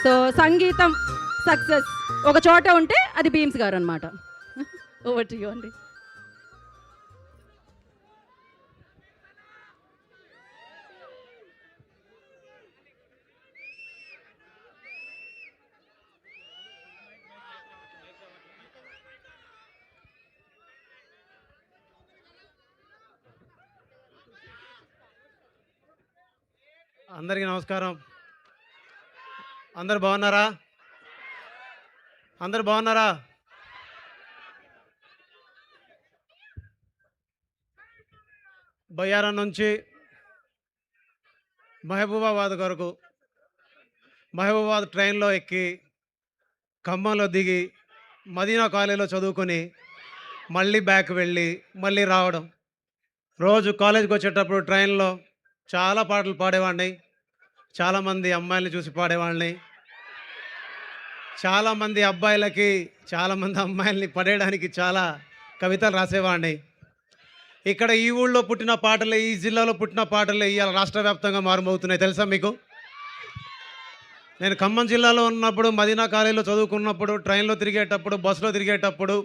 So సంగీతం success ఒక చోట ఉంటే అది భీమ్స్ గారు అనమాట. ఓవర్ టు యు అండి. అందరికీ నమస్కారం. అందరు బాగున్నారా? అందరు బాగున్నారా? బయ్యారం నుంచి మహబూబాబాద్ వరకు మహబూబాబాద్ ట్రైన్లో ఎక్కి ఖమ్మంలో దిగి మదీనా కాలేజీలో చదువుకొని మళ్ళీ బ్యాక్ వెళ్ళి మళ్ళీ రావడం. రోజు కాలేజీకి వచ్చేటప్పుడు ట్రైన్లో చాలా పాటలు పాడేవాడిని. చాలామంది అమ్మాయిల్ని చూసి పాడేవాడిని. చాలామంది అబ్బాయిలకి చాలామంది అమ్మాయిల్ని పడేయడానికి చాలా కవితలు రాసేవాడిని. ఇక్కడ ఈ ఊళ్ళో పుట్టిన పాటలే, ఈ జిల్లాలో పుట్టిన పాటలే ఇవాళ రాష్ట్ర వ్యాప్తంగా మారుమవుతున్నాయి. తెలుసా మీకు? నేను ఖమ్మం జిల్లాలో ఉన్నప్పుడు మదీనా కాలేజీలో చదువుకున్నప్పుడు ట్రైన్లో తిరిగేటప్పుడు బస్సులో తిరిగేటప్పుడు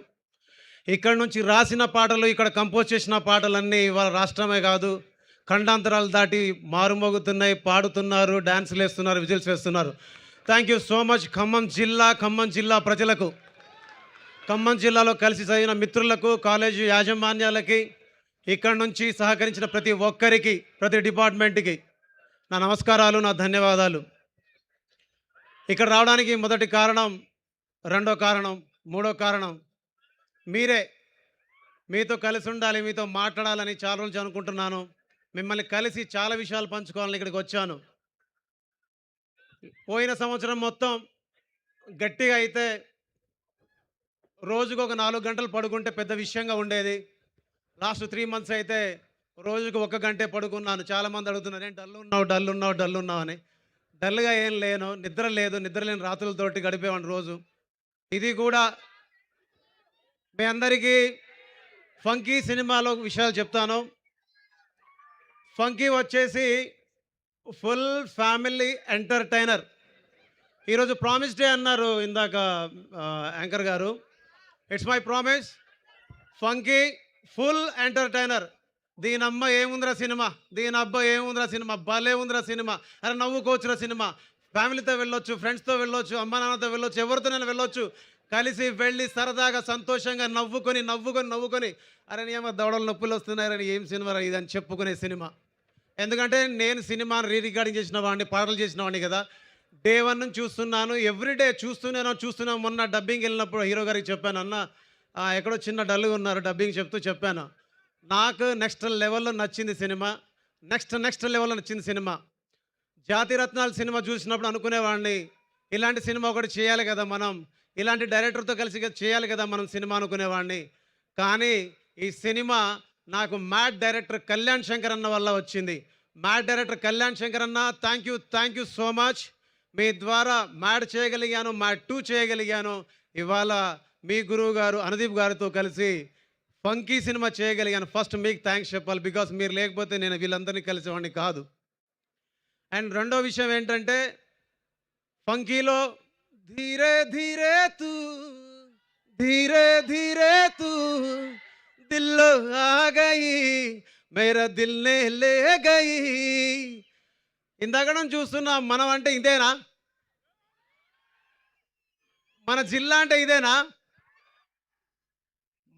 ఇక్కడ నుంచి రాసిన పాటలు, ఇక్కడ కంపోజ్ చేసిన పాటలన్నీ ఇవాళ రాష్ట్రమే కాదు ఖండాంతరాలు దాటి మారుమోగుతున్నాయి. పాడుతున్నారు, డ్యాన్సులు వేస్తున్నారు, విజిల్స్ వేస్తున్నారు. Thank you so much Khammam జిల్లా ప్రజలకు, ఖమ్మం జిల్లాలో కలిసి చదివిన మిత్రులకు, కాలేజీ యాజమాన్యాలకి, ఇక్కడ నుంచి సహకరించిన ప్రతి ఒక్కరికి, ప్రతి డిపార్ట్మెంట్కి నా నమస్కారాలు, నా ధన్యవాదాలు. ఇక్కడ రావడానికి మొదటి కారణం, రెండో కారణం, మూడో కారణం మీరే. మీతో కలిసి ఉండాలి, మీతో మాట్లాడాలని చాలా రోజులు అనుకుంటున్నాను. మిమ్మల్ని కలిసి చాలా విషయాలు పంచుకోవాలని ఇక్కడికి వచ్చాను. పోయిన సంవత్సరం మొత్తం గట్టిగా అయితే రోజుకు ఒక 4 గంటలు పడుకుంటే పెద్ద విషయంగా ఉండేది. లాస్ట్ 3 మంత్స్ అయితే రోజుకు 1 గంటే పడుకున్నాను. చాలామంది అడుగుతున్నారు, ఏం డల్ ఉన్నావు అని. డల్గా ఏం లేను, నిద్ర లేని రాత్రులతోటి గడిపేవాడిని రోజు. ఇది కూడా మీ అందరికీ ఫంకీ సినిమాలో విషయాలు చెప్తాను. ఫంకీ వచ్చేసి ఫుల్ ఫ్యామిలీ ఎంటర్టైనర్. ఈరోజు ప్రామిస్ డే అన్నారు ఇందాక యాంకర్ గారు. It's my promise, funky full entertainer. దీని అమ్మ ఏముందిరా సినిమా, దీని అబ్బా ఏముందిరా సినిమా, భలే ఉందిరా సినిమా, అరే నవ్వుకోవచ్చురా సినిమా. ఫ్యామిలీతో వెళ్ళొచ్చు, ఫ్రెండ్స్తో వెళ్ళొచ్చు, అమ్మ నాన్నతో వెళ్ళొచ్చు, ఎవరితోనైనా వెళ్ళొచ్చు. కలిసి వెళ్ళి సరదాగా సంతోషంగా నవ్వుకొని అరే ఏమో దవడలు నొప్పులు వస్తున్నారని, ఏం సినిమా ఇది అని చెప్పుకునే సినిమా. ఎందుకంటే నేను సినిమాను రికార్డింగ్ చేసిన వాడిని, పాటలు చేసిన వాడిని కదా. డే 1 నుంచి చూస్తున్నాను, ఎవ్రీడే చూస్తున్నాను. మొన్న డబ్బింగ్ వెళ్ళినప్పుడు హీరో గారికి చెప్పాను, అన్న ఎక్కడో చిన్న డల్గా ఉన్నారు, డబ్బింగ్ చెప్తూ చెప్పాను. నాకు నెక్స్ట్ లెవెల్లో నచ్చింది సినిమా, నెక్స్ట్ లెవెల్లో నచ్చింది సినిమా. జాతిరత్నాలు సినిమా చూసినప్పుడు అనుకునేవాడిని, ఇలాంటి సినిమా ఒకటి చేయాలి కదా మనం, ఇలాంటి డైరెక్టర్తో కలిసి చేయాలి కదా మనం సినిమా అనుకునేవాడిని. కానీ ఈ సినిమా నాకు మ్యాడ్ డైరెక్టర్ కళ్యాణ్ శంకర్ అన్న వల్ల వచ్చింది. మ్యాడ్ డైరెక్టర్ కళ్యాణ్ శంకర్ అన్న, థ్యాంక్ యూ సో మచ్. మీ ద్వారా మ్యాడ్ చేయగలిగాను, మ్యాడ్ 2 చేయగలిగాను. ఇవాళ మీ గురువు గారు అనుదీప్ గారితో కలిసి ఫంకీ సినిమా చేయగలిగాను. ఫస్ట్ మీకు థ్యాంక్స్ చెప్పాలి, బికాస్ మీరు లేకపోతే నేను వీళ్ళందరినీ కలిసేవాడిని కాదు. అండ్ రెండో విషయం ఏంటంటే, ఫంకీలో ధీరే ధీరే తూ దిల్లో ఆ గయి మేరా దిల్నే లే గయి. ఇందాక చూస్తున్నాం, మనం అంటే ఇదేనా? మన జిల్లా అంటే ఇదేనా?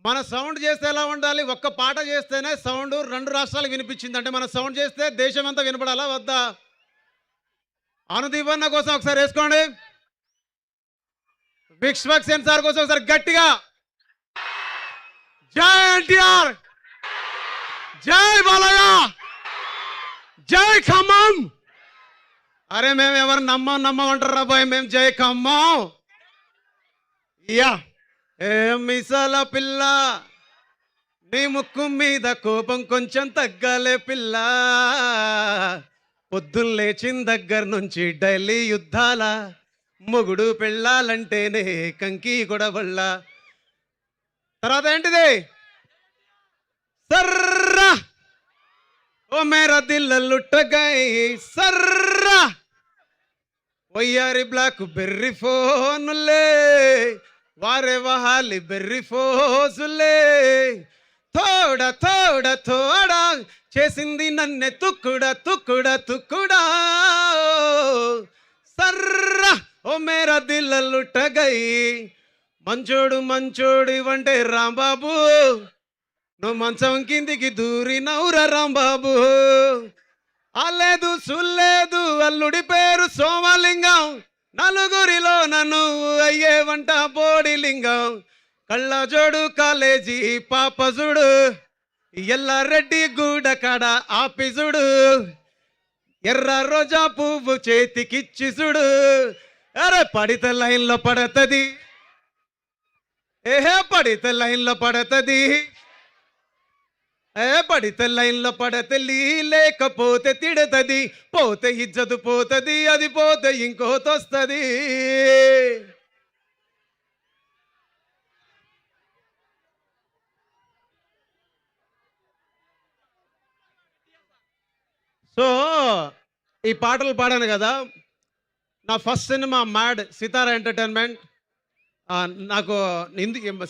మన సౌండ్ చేస్తే ఎలా ఉండాలి? ఒక్క పాట చేస్తేనే సౌండ్ 2 రాష్ట్రాలకు వినిపించింది అంటే మన సౌండ్ చేస్తే దేశం అంతా వినపడాలా వద్దా? అనుదీపన్న కోసం ఒకసారి వేసుకోండి, విక్ష్వక్ సెన్సార్ కోసం ఒకసారి గట్టిగా జై ఎన్టీఆర్, జై బాలయ్య, జై ఖమ్మం. అరే మేము ఎవరు నమ్మమంటారు రాబాయ్, మేము జై ఖమ్మం. యా ఏ మిసాల పిల్ల, నీ ముక్కు మీద కోపం కొంచెం తగ్గాలే పిల్ల. పొద్దున్న లేచిన దగ్గర నుంచి డైలీ యుద్ధాల, మొగుడు పెళ్ళాలంటేనే కంకి గొడవళ్ళ. తర్వాత ఏంటిది? సర్రా ఓ మేరా దిల్ లుట్ట గయి సర్రా. వయ్యారి బ్లాక్ బెర్రీ ఫోనులే వారే వహాలి బెర్రీ ఫోజులే తోడ తోడ తోడ చేసింది నన్నె తుక్కుడ తుక్కుడ తుక్కుడా సర్ర ఓ మేరా దిల్ లుట్ట గై మంచోడు మంచోడు ఇవంటే రాంబాబు నువ్వు మంచం కిందికి దూరినవురా రాంబాబు అల్లేదు సుల్లేదు అల్లుడి పేరు సోమలింగం నలుగురిలో నన్ను అయ్యేవంట బోడిలింగం కళ్ళజోడు కాలేజీ పాపజుడు ఎల్లారెడ్డి గూడ కాడ ఆఫీసుడు ఎర్ర రోజా పువ్వు చేతికిచ్చి చూడు అరే పడితే లైన్లో పడతది ఏహే పడితే లైన్లో పడతది పడితే లైన్లో పడతలి లేకపోతే తిడతది పోతే ఇజ్జతు పోతది అది పోతే ఇంకోతొస్తుంది సో ఈ పాటలు పాడాను కదా నా ఫస్ట్ సినిమా మ్యాడ్ సితారా ఎంటర్టైన్మెంట్ నాకు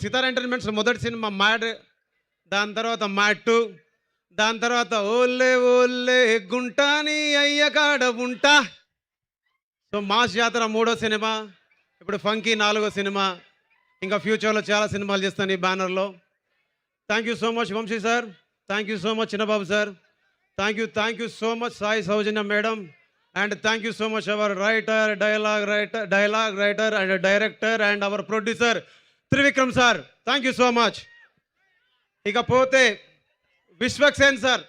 సితారా ఎంటర్టైన్మెంట్స్ మొదటి సినిమా మ్యాడ్ దాని తర్వాత మ్యాడ్ 2 దాని తర్వాత ఓల్లే ఓల్లే గుంటాని అయ్యకాడ ఉంటా సో మాస్ జాతర 3వ సినిమా ఇప్పుడు ఫంకీ 4వ సినిమా ఇంకా ఫ్యూచర్లో చాలా సినిమాలు చేస్తాను ఈ బ్యానర్లో thank you so much Vamsi sir thank you so much Chinnababu sir thank you so much Sai Soujanya madam and thank you so much our writer dialogue writer and director and our producer Trivikram sir thank you so much ఇకపోతే Vishwaksen sir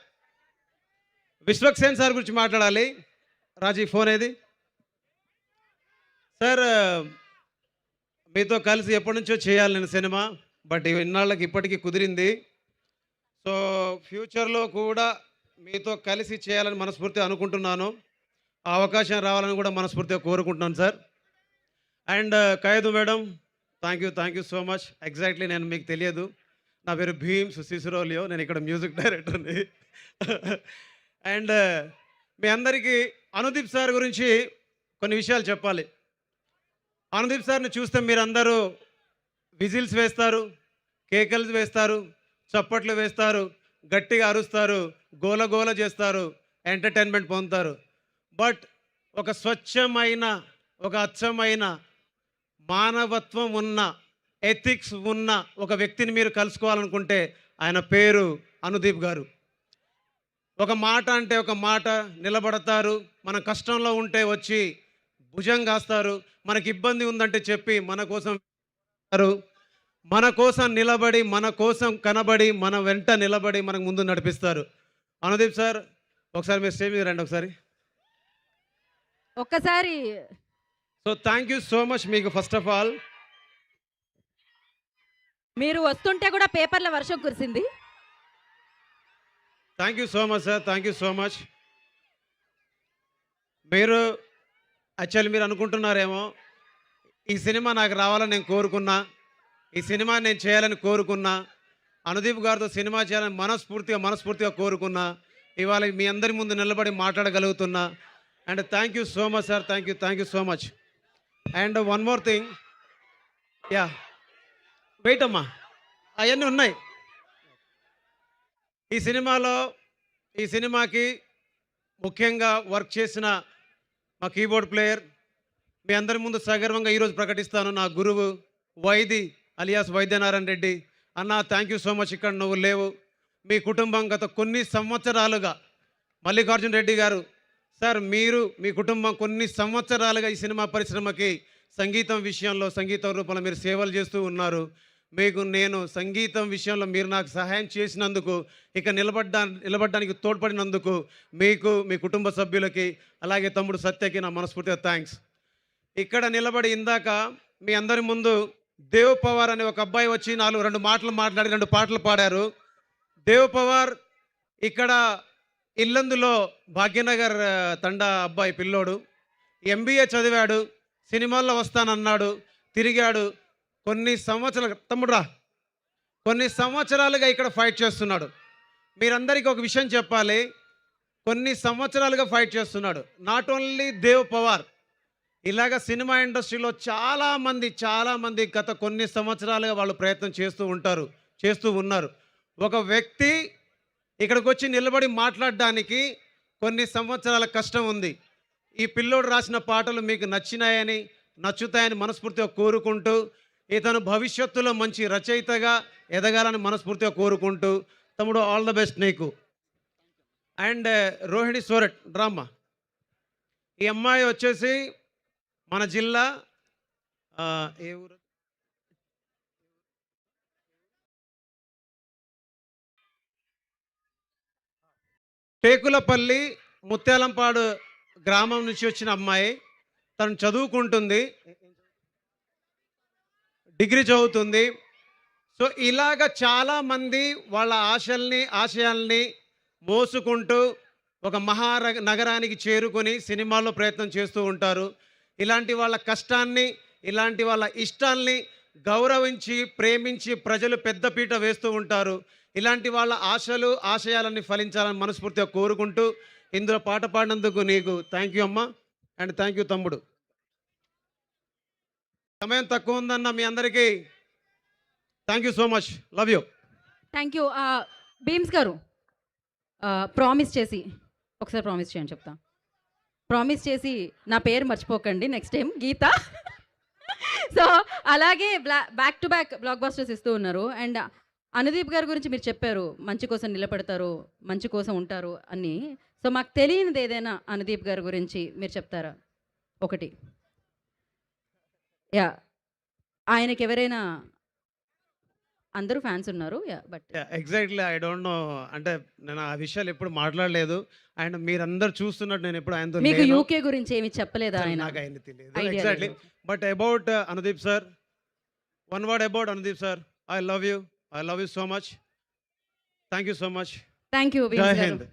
గురించి మాట్లాడాలి రాజీ phone ఏది sir మీతో కలిసి ఎప్పటి నుంచో చేయాలి నేను సినిమా బట్ ఇన్నాళ్ళకి ఇప్పటికీ కుదిరింది సో ఫ్యూచర్లో కూడా మీతో కలిసి చేయాలని మనస్ఫూర్తిగా అనుకుంటున్నాను ఆ అవకాశం రావాలని కూడా మనస్ఫూర్తిగా కోరుకుంటున్నాను సార్ అండ్ ఖైదు madam thank you so much exactly నేను మీకు తెలియదు నా పేరు భీమ్స్ సిసిరోలియో నేను ఇక్కడ మ్యూజిక్ డైరెక్టర్ని అండ్ మీ అందరికీ అనుదీప్ సార్ గురించి కొన్ని విషయాలు చెప్పాలి అనుదీప్ సార్ని చూస్తే మీరందరూ విజిల్స్ వేస్తారు కేకలు వేస్తారు చప్పట్లు వేస్తారు గట్టిగా అరుస్తారు గోల గోల చేస్తారు ఎంటర్టైన్మెంట్ పొందుతారు బట్ ఒక స్వచ్ఛమైన ఒక అచ్చమైన మానవత్వం ఉన్న ఎథిక్స్ ఉన్న ఒక వ్యక్తిని మీరు కలుసుకోవాలనుకుంటే ఆయన పేరు అనుదీప్ గారు ఒక మాట అంటే ఒక మాట నిలబడతారు మన కష్టంలో ఉంటే వచ్చి భుజం కాస్తారు మనకి ఇబ్బంది ఉందంటే చెప్పి మన కోసం నిలబడి మన కోసం కనబడి మన వెంట నిలబడి మనకు ముందు నడిపిస్తారు అనుదీప్ సార్ ఒకసారి మీరు స్టేజ్ మీద రండి ఒక్కసారి so thank you so much మీకు ఫస్ట్ ఆఫ్ ఆల్ మీరు వస్తుంటే కూడా పేపర్ల వర్షం కురిసింది thank you so much sir thank you so much మీరు యాక్చువల్లీ మీరు అనుకుంటున్నారేమో ఈ సినిమా నాకు రావాలని నేను కోరుకున్నా ఈ సినిమా నేను చేయాలని కోరుకున్నా అనుదీప్ గారితో సినిమా చేయాలని మనస్ఫూర్తిగా కోరుకున్నా ఇవాళ మీ అందరి ముందు నిలబడి మాట్లాడగలుగుతున్నా and thank you so much sir thank you so much and one more thing yeah wait అమ్మా అవన్నీ ఉన్నాయి ఈ సినిమాకి ముఖ్యంగా వర్క్ చేసిన మా కీబోర్డ్ ప్లేయర్ మీ అందరి ముందు సగర్వంగా ఈరోజు ప్రకటిస్తాను నా గురువు వైది అలియాస్ వైద్యనారాయణ రెడ్డి అన్న థ్యాంక్ యూ సో మచ్ ఇక్కడ నువ్వు లేవు మీ కుటుంబం గత కొన్ని సంవత్సరాలుగా మల్లికార్జున రెడ్డి గారు సార్ మీరు మీ కుటుంబం కొన్ని సంవత్సరాలుగా ఈ సినిమా పరిశ్రమకి సంగీతం రూపంలో మీరు సేవలు చేస్తూ ఉన్నారు మీకు నేను సంగీతం విషయంలో మీరు నాకు సహాయం చేసినందుకు ఇక నిలబడడానికి తోడ్పడినందుకు మీకు మీ కుటుంబ సభ్యులకి అలాగే తమ్ముడు సత్యకి నా మనస్ఫూర్తిగా థ్యాంక్స్ ఇక్కడ నిలబడి ఇందాక మీ అందరి ముందు దేవ్ పవార్ అనే ఒక అబ్బాయి వచ్చి 2 మాటలు మాట్లాడి 2 పాటలు పాడారు దేవ్ పవార్ ఇక్కడ ఇల్లందులో భాగ్యనగర్ తండా అబ్బాయి పిల్లోడు ఎంబీఏ చదివాడు సినిమాల్లో వస్తానన్నాడు తిరిగాడు కొన్ని సంవత్సరాలుగా ఇక్కడ ఫైట్ చేస్తున్నాడు మీరందరికీ ఒక విషయం చెప్పాలి కొన్ని సంవత్సరాలుగా ఫైట్ చేస్తున్నాడు నాట్ ఓన్లీ దేవ్ పవార్ ఇలాగ సినిమా ఇండస్ట్రీలో చాలామంది గత కొన్ని సంవత్సరాలుగా వాళ్ళు ప్రయత్నం చేస్తూ ఉన్నారు. ఒక వ్యక్తి ఇక్కడికి వచ్చి నిలబడి మాట్లాడడానికి కొన్ని సంవత్సరాల కష్టం ఉంది. ఈ పిల్లోడు రాసిన పాటలు మీకు నచ్చుతాయని మనస్ఫూర్తిగా కోరుకుంటూ, ఇతను భవిష్యత్తులో మంచి రచయితగా ఎదగాలని మనస్ఫూర్తిగా కోరుకుంటూ, తమ్ముడు ఆల్ ద బెస్ట్ నీకు. అండ్ రోహిణి సోరెట్ డ్రామా. ఈ అమ్మాయి వచ్చేసి మన జిల్లా ఏ ఊరు? టేకులపల్లి ముత్యాలంపాడు గ్రామం నుంచి వచ్చిన అమ్మాయి. తను చదువుకుంటుంది, డిగ్రీ చదువుతుంది. సో ఇలాగ చాలామంది వాళ్ళ ఆశయాల్ని మోసుకుంటూ ఒక నగరానికి చేరుకొని సినిమాల్లో ప్రయత్నం చేస్తూ ఉంటారు. ఇలాంటి వాళ్ళ కష్టాన్ని, ఇలాంటి వాళ్ళ ఇష్టాల్ని గౌరవించి, ప్రేమించి ప్రజలు పెద్దపీట వేస్తూ ఉంటారు. ఇలాంటి వాళ్ళ ఆశయాలన్నీ ఫలించాలని మనస్ఫూర్తిగా కోరుకుంటూ, ఇందులో పాట పాడినందుకు నీకు థ్యాంక్ యూ అమ్మా. అండ్ థ్యాంక్ యూ తమ్ముడు. సమయం తక్కువ ఉందన్న మీ అందరికీ thank you so much. Love you. Thank you. Bheems గారు ప్రామిస్ చేసి ఒకసారి ప్రామిస్ చేయండి, చెప్తా. ప్రామిస్ చేసి నా పేరు మర్చిపోకండి నెక్స్ట్ టైం, గీత. సో అలాగే back to back black busters ఇస్తూ ఉన్నారు. అండ్ అనుదీప్ గారి గురించి మీరు చెప్పారు, మంచి కోసం నిలబడతారు, మంచి కోసం ఉంటారు అని. సో మాకు తెలియనిది ఏదైనా అనుదీప్ గారి గురించి మీరు చెప్తారా? ఒకటి. యా, ఆయనకి ఎవరైనా, అందరూ ఫ్యాన్స్ ఉన్నారు, yeah, but exactly I don't know. అంటే నేను ఆ విషయాలు ఎప్పుడు మాట్లాడలేదు. అండ్ మీరందరూ చూస్తున్నట్టు నేను ఎప్పుడు ఆయనతో మీకు యూకే గురించి ఏమి చెప్పలేదా ఆయన? నాకు ఆయన తెలియదు Idea ఎగ్జాక్ట్లీ. లేదు. But about Anudeep sir, one word about Anudeep sir. I love you so much. Thank you so much. Thank you జై హింద్.